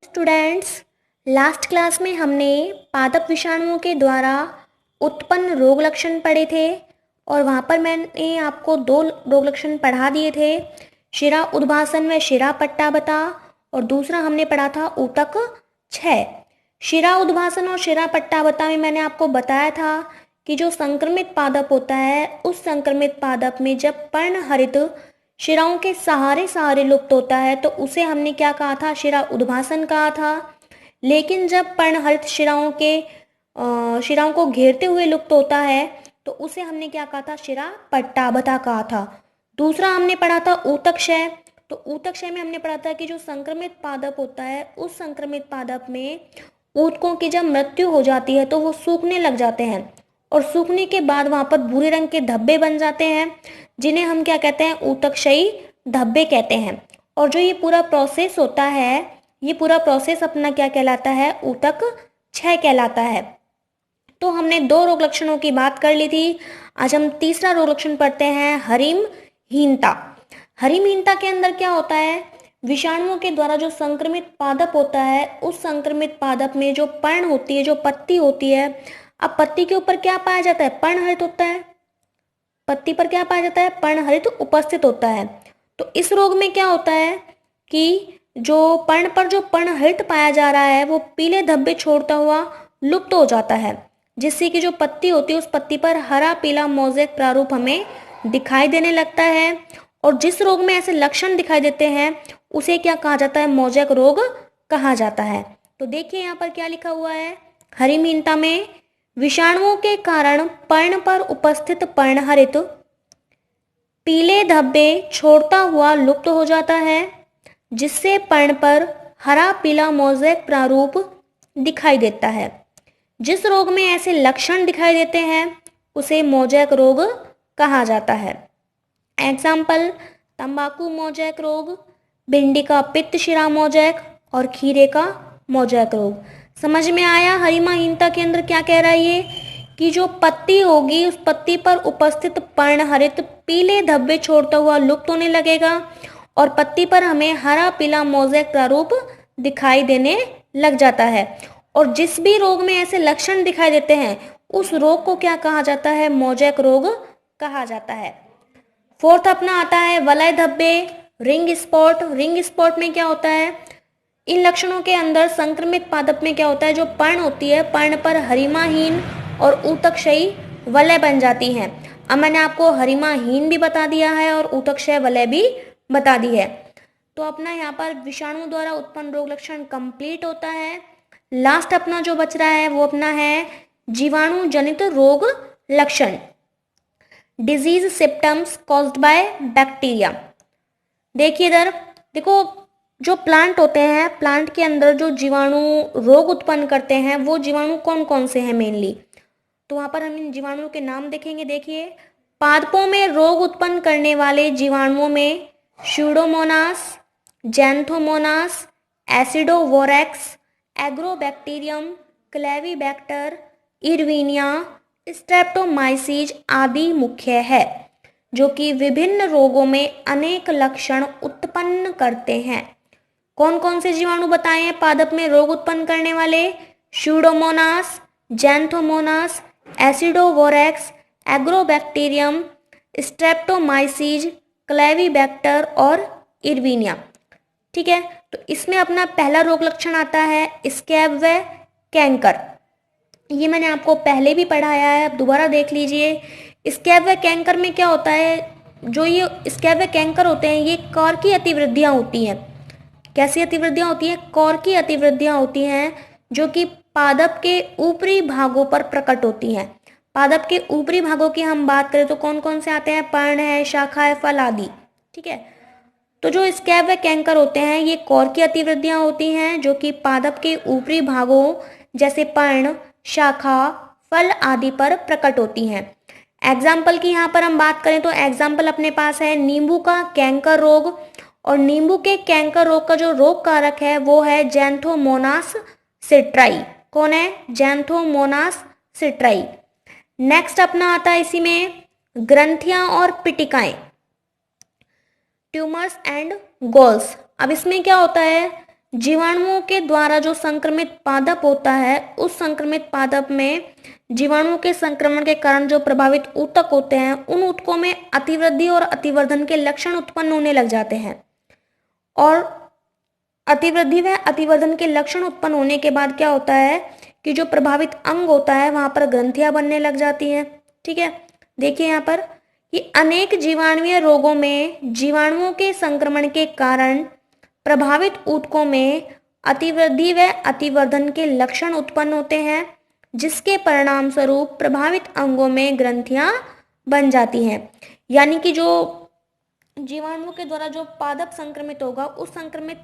Students, last class में हमने पादप विषाणुओं के द्वारा उत्पन्न रोग लक्षण पढ़े थे और वहाँ पर मैंने आपको दो रोग लक्षण पढ़ा दिए थे, शिरा उद्भासन व शिरा पट्टाबता, और दूसरा हमने पढ़ा था ऊतक क्षय। शिरा उद्भासन और शिरा पट्टाबता में मैंने आपको बताया था कि जो संक्रमित पादप होता है उस संक्रमित पादप में जब पर्णहरित शिराओं के सहारे सहारे लुप्त होता है तो उसे हमने क्या कहा था, शिरा उद्भासन कहा था। लेकिन जब पर्णहरित शिराओं को घेरते हुए लुप्त होता है तो उसे हमने क्या कहा था, शिरा पट्टाबता कहा था। दूसरा हमने पढ़ा था ऊतक क्षय। तो ऊतक क्षय में हमने पढ़ा था कि जो संक्रमित पादप होता है उस संक्रमित पादप में ऊतकों की जब मृत्यु हो जाती है तो वो सूखने लग जाते हैं और सूखने के बाद वहाँ पर भूरे रंग के धब्बे बन जाते हैं, जिन्हें हम क्या कहते हैं, ऊतकक्षयी धब्बे कहते हैं। और जो ये पूरा प्रोसेस होता है, ये पूरा प्रोसेस अपना क्या कहलाता है, ऊतक क्षय कहलाता है। तो हमने दो रोग लक्षणों की बात कर ली थी। आज हम तीसरा रोग लक्षण पढ़ते हैं, हरिमहीनता। हरिमहीनता के अंदर क्या होता है, विषाणुओं के द्वारा जो संक्रमित पादप होता है उस संक्रमित पादप में जो पर्ण होती है, जो पत्ती होती है, अब पत्ती के ऊपर क्या पाया जाता है, पर्णहरित होता है। पत्ती पर क्या पाया जाता है, पर्णहरित उपस्थित होता है। तो इस रोग में क्या होता है कि जो पर्ण पर जो पर्णहरित पाया जा रहा है वो पीले धब्बे छोड़ता हुआ लुप्त हो जाता है, जिससे कि जो पत्ती होती है उस पत्ती पर हरा पीला मोज़ेक प्रारूप हमें दिखाई देने लगता है। और जिस रोग में ऐसे लक्षण दिखाई देते हैं उसे क्या कहा जाता है, मोज़ेक रोग कहा जाता है। तो देखिए यहाँ पर क्या लिखा हुआ है, हरिमहीनता में विषाणुओं के कारण पर्ण पर उपस्थित पर्णहरित पीले धब्बे छोड़ता हुआ लुप्त हो जाता है, जिससे पर्ण पर हरा पीला मोज़ेक प्रारूप दिखाई देता है। जिस रोग में ऐसे लक्षण दिखाई देते हैं उसे मोज़ेक रोग कहा जाता है। एग्जाम्पल, तंबाकू मोज़ेक रोग, भिंडी का पित्त शिरा मोज़ेक और खीरे का मोज़ेक रोग। समझ में आया हरिमहीनता के अंदर क्या कह रहा है ये, कि जो पत्ती होगी उस पत्ती पर उपस्थित पर्णहरित पीले धब्बे छोड़ता हुआ लुप्त होने लगेगा और पत्ती पर हमें हरा पीला मोज़ेक प्रारूप दिखाई देने लग जाता है। और जिस भी रोग में ऐसे लक्षण दिखाई देते हैं उस रोग को क्या कहा जाता है, मोज़ेक रोग कहा जाता है। फोर्थ अपना आता है वलय धब्बे, रिंग स्पॉट। रिंग स्पॉट में क्या होता है, इन लक्षणों के अंदर संक्रमित पादप में क्या होता है, जो पर्ण होती है पर्ण पर हरिमाहीन और ऊतकक्षयी वलय बन जाती हैं। अब मैंने आपको हरिमाहीन भी बता दिया है और ऊतकक्षय वलय भी बता दी है। तो अपना यहाँ पर विषाणु द्वारा उत्पन्न रोग लक्षण कंप्लीट होता है। लास्ट अपना जो बच रहा है वो अपना है जीवाणु जनित रोग लक्षण, disease symptoms caused by bacteria. देखिए इधर देखो, जो प्लांट होते हैं, प्लांट के अंदर जो जीवाणु रोग उत्पन्न करते हैं वो जीवाणु कौन कौन से हैं मेनली, तो वहाँ पर हम इन जीवाणुओं के नाम देखेंगे। देखिए, पादपों में रोग उत्पन्न करने वाले जीवाणुओं में स्यूडोमोनास, जैंथोमोनास, एसिडोवोरेक्स, एग्रोबैक्टीरियम, क्लेवीबैक्टर, इरवीनिया, स्ट्रेप्टोमाइसीज आदि मुख्य है, जो कि विभिन्न रोगों में अनेक लक्षण उत्पन्न करते हैं। कौन कौन से जीवाणु बताए हैं पादप में रोग उत्पन्न करने वाले, स्यूडोमोनास, जैंथोमोनास, एसिडोवोरेक्स, एग्रोबैक्टीरियम, स्ट्रेप्टोमाइसीज, क्लेवीबैक्टर और इरवीनिया। ठीक है, तो इसमें अपना पहला रोग लक्षण आता है स्कैब व कैंकर। ये मैंने आपको पहले भी पढ़ाया है, आप दोबारा देख लीजिए। स्कैब व कैंकर में क्या होता है, जो ये स्कैब व कैंकर होते हैं ये कॉर की अतिवृद्धियाँ होती हैं। कैसी अतिवृद्धियाँ होती हैं, कॉर की अतिवृद्धियाँ होती हैं, जो कि पादप के ऊपरी भागों पर प्रकट होती हैं। पादप के ऊपरी भागों की हम बात करें तो कौन कौन से आते हैं, पर्ण है, शाखा है, फल आदि। ठीक है, तो जो स्कैब व कैंकर होते हैं ये कॉर की अतिवृद्धियाँ होती हैं, जो कि पादप के ऊपरी भागों जैसे पर्ण, शाखा, फल आदि पर प्रकट होती हैं। एग्जाम्पल की यहाँ पर हम बात करें तो एग्जाम्पल अपने पास है नींबू का कैंकर रोग, और नींबू के कैंकर रोग का जो रोग कारक है वो है जैंथोमोनास सिट्राई। कौन है, जैंथोमोनास सिट्राई। नेक्स्ट अपना आता है इसी में ग्रंथियां और पिटिकाएं, ट्यूमर्स एंड गोल्स। अब इसमें क्या होता है, जीवाणुओं के द्वारा जो संक्रमित पादप होता है, उस संक्रमित पादप में जीवाणुओं के संक्रमण के कारण जो प्रभावित ऊतक होते हैं, उन ऊतकों में अतिवृद्धि और अतिवर्धन के लक्षण उत्पन्न होने लग जाते हैं। और अतिवृद्धि व अतिवर्धन के लक्षण उत्पन्न होने के बाद क्या होता है कि जो प्रभावित अंग होता है वहां पर ग्रंथियां बनने लग जाती हैं। ठीक है, देखिए यहाँ पर कि अनेक जीवाणुवीय रोगों में जीवाणुओं के संक्रमण के कारण प्रभावित ऊतकों में अतिवृद्धि व अतिवर्धन के लक्षण उत्पन्न होते हैं, जिसके परिणाम स्वरूप प्रभावित अंगों में ग्रंथियां बन जाती हैं। यानी कि जो जीवाणुओं के द्वारा जो पादप संक्रमित होगा, उस संक्रमित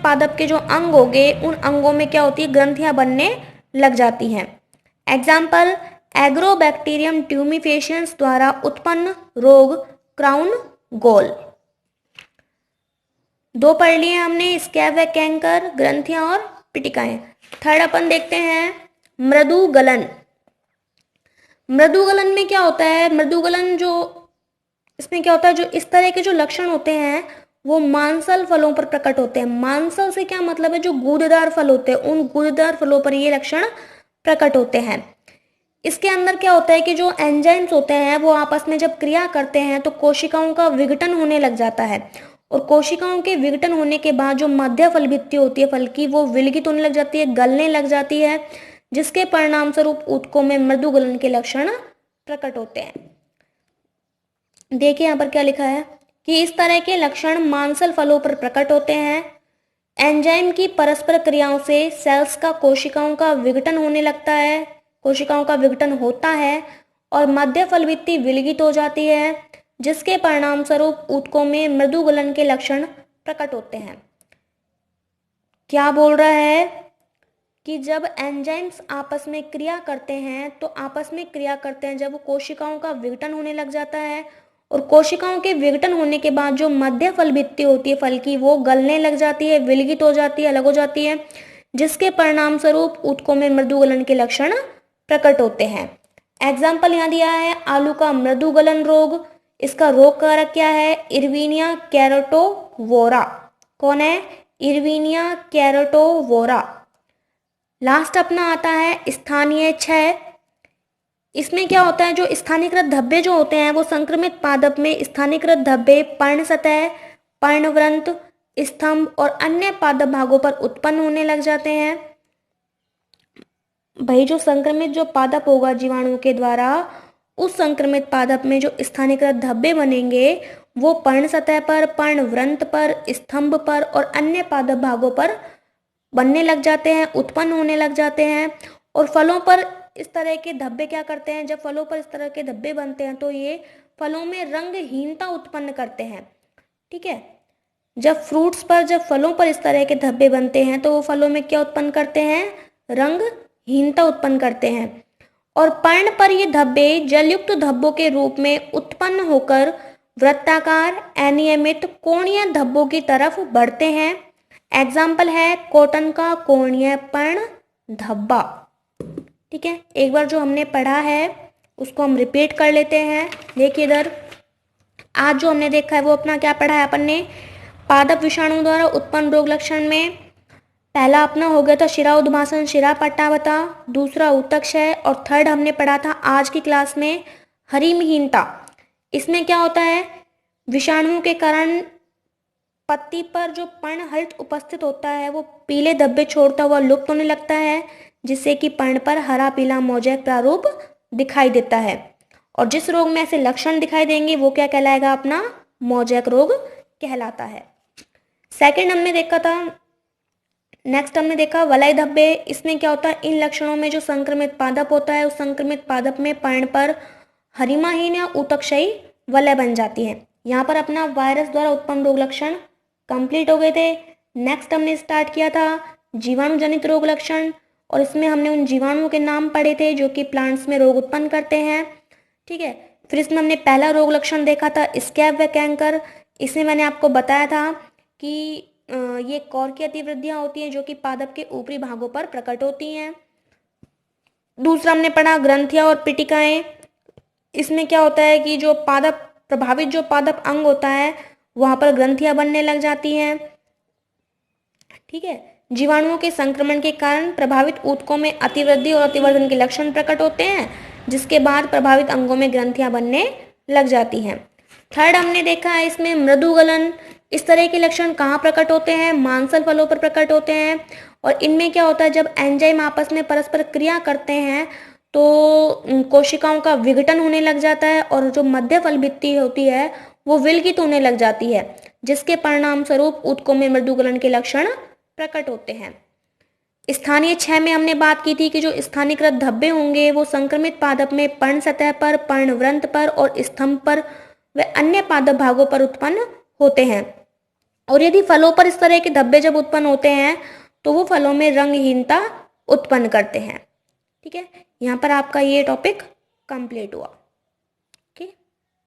पादप के जो अंग होंगे, उन अंगों में क्या होती है, ग्रंथियां बनने लग जाती हैं। एग्जाम्पल, एग्रोबैक्टीरियम ट्यूमिफेशियंस द्वारा उत्पन्न रोग क्राउन गोल। दो पढ़ लिए हमने, स्कैब व कैंकर, ग्रंथियां और पिटिकाएं। थर्ड अपन देखते हैं मृदुगलन। मृदुगलन में क्या होता है, मृदुगलन जो इसमें क्या होता है, जो इस तरह के जो लक्षण होते हैं वो मांसल फलों पर प्रकट होते हैं। मांसल से क्या मतलब है, जो गूदेदार फल होते हैं, उन गूदेदार फलों पर ये लक्षण प्रकट होते हैं। इसके अंदर क्या होता है कि जो एंजाइम्स होते हैं वो आपस में जब क्रिया करते हैं तो कोशिकाओं का विघटन होने लग जाता है, और कोशिकाओं के विघटन होने के बाद जो मध्य फल भित्ति होती है फल की, वो विलगित होने लग जाती है, गलने लग जाती है, जिसके परिणाम स्वरूप ऊतकों में मृदुगलन के लक्षण प्रकट होते हैं। देखिए यहाँ पर क्या लिखा है कि इस तरह के लक्षण मांसल फलों पर प्रकट होते हैं। एंजाइम की परस्पर क्रियाओं से सेल्स का कोशिकाओं का विघटन होने लगता है, कोशिकाओं का विघटन होता है और मध्य फल भित्ति विलगित हो जाती है, जिसके परिणाम स्वरूप ऊतकों में मृदुगलन के लक्षण प्रकट होते हैं। क्या बोल रहा है कि जब एंजाइम्स आपस में क्रिया करते हैं तो आपस में क्रिया करते हैं जब कोशिकाओं का विघटन होने लग जाता है, और कोशिकाओं के विघटन होने के बाद जो मध्य फल भित्ति होती है फल की, वो गलने लग जाती है, विलगित हो जाती है, अलग हो जाती है, जिसके परिणाम स्वरूप ऊतकों में मृदुगलन के लक्षण प्रकट होते हैं। एग्जाम्पल यहाँ दिया है, आलू का मृदुगलन रोग। इसका रोग कारक क्या है, इरविनिया कैरोटोवोरा। कौन है, इरविनिया कैरोटोवोरा। लास्ट अपना आता है स्थानीय क्षय। इसमें क्या होता है, जो स्थानीयकृत धब्बे जो होते हैं वो संक्रमित पादप में स्थानीयकृत धब्बे पर्ण सतह, पर्णवृंत, स्तंभ और अन्य पादप भागों पर उत्पन्न होने लग जाते हैं। भाई जो संक्रमित जो पादप होगा जीवाणुओं के द्वारा, उस संक्रमित पादप में जो स्थानीयकृत धब्बे बनेंगे वो पर्ण सतह पर, पर्णवृंत पर, स्तंभ पर और अन्य पादप भागों पर बनने लग जाते हैं, उत्पन्न होने लग जाते हैं। और फलों पर इस तरह के धब्बे क्या करते हैं, जब फलों पर इस तरह के धब्बे बनते हैं तो ये फलों में रंगहीनता उत्पन्न करते हैं। ठीक है, जब फलों पर इस तरह के धब्बे बनते हैं तो वो फलों में क्या उत्पन्न करते हैं, रंगहीनता उत्पन्न करते हैं। और पर्ण पर ये धब्बे जलयुक्त धब्बों के रूप में उत्पन्न होकर वृत्ताकार, अनियमित कोणीय धब्बों की तरफ बढ़ते हैं। एग्जाम्पल है कॉटन का कोणीय पर्ण धब्बा। ठीक है, एक बार जो हमने पढ़ा है उसको हम रिपीट कर लेते हैं। देखिए इधर आज जो हमने देखा है वो अपना क्या पढ़ा है अपन ने, पादप विषाणु द्वारा उत्पन्न रोग लक्षण में पहला अपना हो गया था शिरा उद्भासन, शिरा पट्टावता, दूसरा ऊतक क्षय, और थर्ड हमने पढ़ा था आज की क्लास में हरिमहीनता। इसमें क्या होता है, विषाणुओं के कारण पत्ती पर जो पर्णहल्ट उपस्थित होता है वो पीले धब्बे छोड़ता हुआ लुप्त होने लगता है, जिससे कि पर्ण पर हरा पीला मोज़ेक प्रारूप दिखाई देता है। और जिस रोग में ऐसे लक्षण दिखाई देंगे वो क्या कहलाएगा, अपना मोज़ेक रोग कहलाता है। सेकंड हमने देखा था, नेक्स्ट हमने देखा वलय धब्बे। इसमें क्या होता है, इन लक्षणों में जो संक्रमित पादप होता है उस संक्रमित पादप में पर्ण पर हरिमाहीन या ऊतकक्षयी वलय बन जाती है। यहाँ पर अपना वायरस द्वारा उत्पन्न रोग लक्षण कंप्लीट हो गए थे। नेक्स्ट हमने स्टार्ट किया था जीवाणु जनित रोग लक्षण, और इसमें हमने उन जीवाणुओं के नाम पढ़े थे जो कि प्लांट्स में रोग उत्पन्न करते हैं। ठीक है, फिर इसमें हमने पहला रोग लक्षण देखा था स्कैब व कैंकर। इसमें मैंने आपको बताया था कि ये कॉर की अतिवृद्धियां होती हैं जो कि पादप के ऊपरी भागों पर प्रकट होती हैं। दूसरा हमने पढ़ा ग्रंथियां और पिटिकाएं। इसमें क्या होता है कि जो प्रभावित जो पादप अंग होता है वहां पर ग्रंथियां बनने लग जाती हैं। ठीक है। जीवाणुओं के संक्रमण के कारण प्रभावित ऊतकों में अतिवृद्धि और अतिवर्धन के लक्षण प्रकट होते हैं, जिसके बाद प्रभावित अंगों में ग्रंथियां बनने लग जाती हैं। थर्ड हमने देखा है इसमें मृदुगलन। इस तरह के लक्षण कहाँ प्रकट होते हैं? मांसल फलों पर प्रकट होते हैं। और इनमें क्या होता है, जब एंजाइम आपस में परस्पर क्रिया करते हैं तो कोशिकाओं का विघटन होने लग जाता है और जो मध्य फल भित्ति होती है वो विलगित होने लग जाती है, जिसके परिणाम स्वरूप ऊतकों में मृदुगलन के लक्षण प्रकट होते हैं। स्थानीय क्षय में हमने बात की थी कि जो स्थानीयकृत धब्बे होंगे वो संक्रमित पादप में पर्ण सतह पर, पर्णवृंत पर और स्तंभ पर व अन्य पादप भागों पर उत्पन्न होते हैं। और यदि फलों पर इस तरह के धब्बे जब उत्पन्न होते हैं तो वो फलों में रंगहीनता उत्पन्न करते हैं। ठीक है, यहाँ पर आपका ये टॉपिक कंप्लीट हुआ।